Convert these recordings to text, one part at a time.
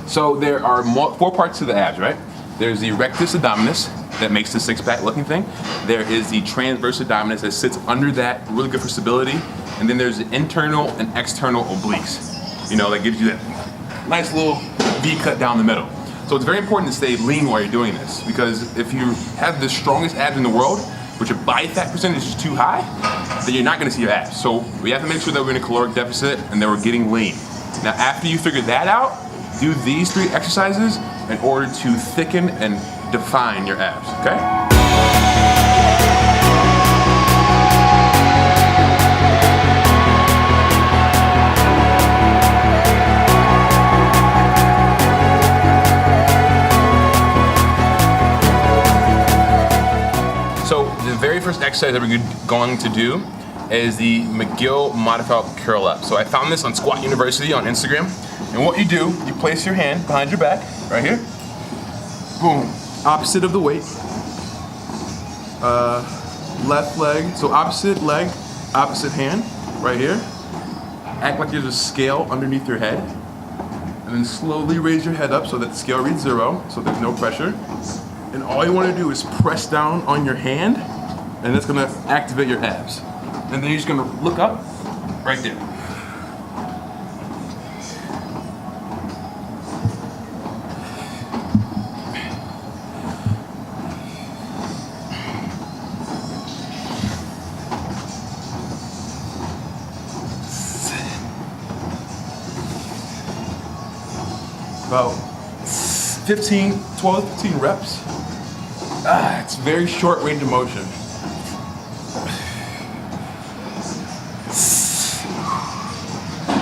So there are four parts to the abs, right? There's the rectus abdominis that makes the six-pack looking thing. There is the transverse abdominis that sits under that, really good for stability. And then there's the internal and external obliques. You know, that gives you that nice little V cut down the middle. So it's very important to stay lean while you're doing this, because if you have the strongest abs in the world, but your body fat percentage is too high, then you're not gonna see your abs. So we have to make sure that we're in a caloric deficit and that we're getting lean. Now after you figure that out, do these 3 exercises in order to thicken and define your abs, okay? So the very first exercise that we're going to do is the McGill modified curl up. So I found this on Squat University on Instagram. And what you do, you place your hand behind your back, right here. Boom, opposite of the weight. Left leg, so opposite leg, opposite hand, right here. Act like there's a scale underneath your head. And then slowly raise your head up so that the scale reads 0, so there's no pressure. And all you want to do is press down on your hand, and that's gonna activate your abs. And then you're just gonna look up, right there. About 12 to 15 reps. It's very short range of motion.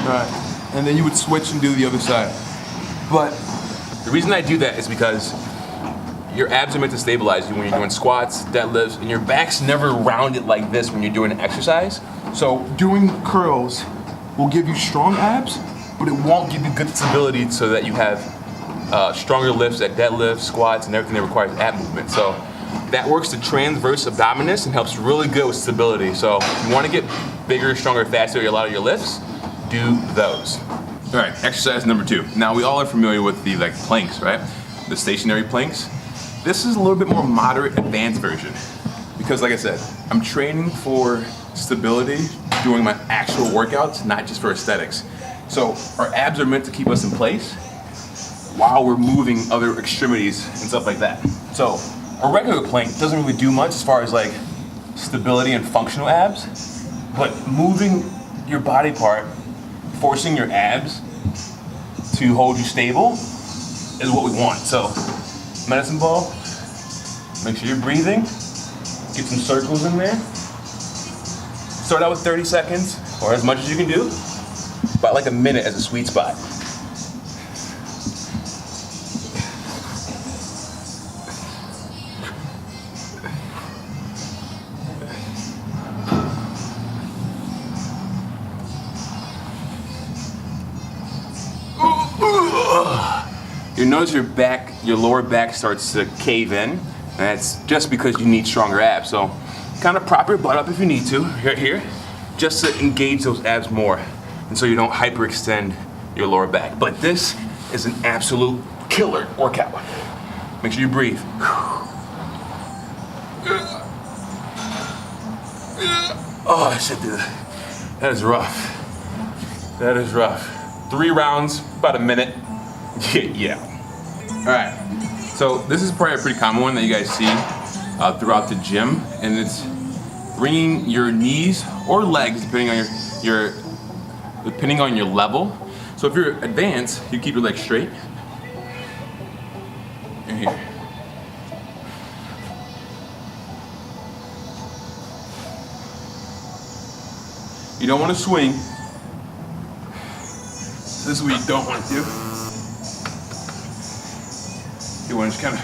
Alright, and then you would switch and do the other side. But the reason I do that is because your abs are meant to stabilize you when you're doing squats, deadlifts, and your back's never rounded like this when you're doing an exercise. So doing curls will give you strong abs, but it won't give you good stability so that you have stronger lifts at deadlifts, squats, and everything that requires ab movement. So that works the transverse abdominis and helps really good with stability. So if you want to get bigger, stronger, faster at a lot of your lifts, do those. All right, exercise number 2. Now we all are familiar with the planks, right? The stationary planks. This is a little bit more moderate, advanced version. Because like I said, I'm training for stability doing my actual workouts, not just for aesthetics. So our abs are meant to keep us in place while we're moving other extremities and stuff like that. So a regular plank doesn't really do much as far as like stability and functional abs, but moving your body part, forcing your abs to hold you stable is what we want. So medicine ball, make sure you're breathing, get some circles in there. Start out with 30 seconds or as much as you can do, about like a minute as a sweet spot. You'll notice your lower back starts to cave in, and that's just because you need stronger abs. So kind of prop your butt up if you need to, right here, just to engage those abs more, and so you don't hyperextend your lower back. But this is an absolute killer workout. Make sure you breathe. Oh, shit, dude. That is rough. That is rough. 3 rounds, about a minute. Yeah. All right. So this is probably a pretty common one that you guys see throughout the gym, and it's bringing your knees or legs, depending on your level. So if you're advanced, you keep your legs straight. And here. You don't want to swing. This is what you don't want to do. You want to just kind of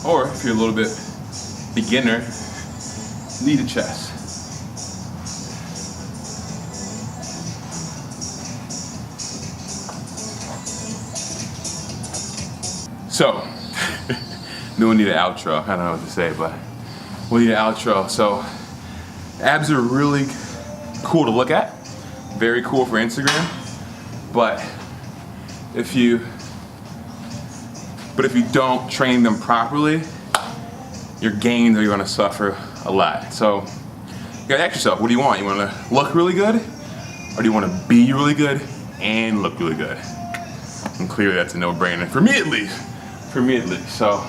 or if you're a little bit beginner, knee to chest. So, no need an outro. I don't know what to say, but with your outro. So abs are really cool to look at, very cool for Instagram, but if you don't train them properly, your gains are gonna suffer a lot. So you gotta ask yourself, what do you want? You wanna look really good, or do you wanna be really good and look really good? And clearly that's a no-brainer, for me at least. So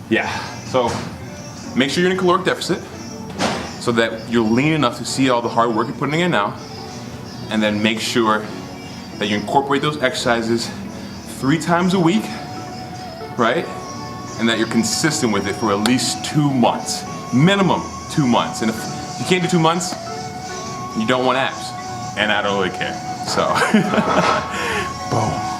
yeah, so make sure you're in a caloric deficit so that you're lean enough to see all the hard work you're putting in now, and then make sure that you incorporate those exercises 3 times a week, right? And that you're consistent with it for at least 2 months, minimum 2 months. And if you can't do 2 months, you don't want abs, and I don't really care. So, boom.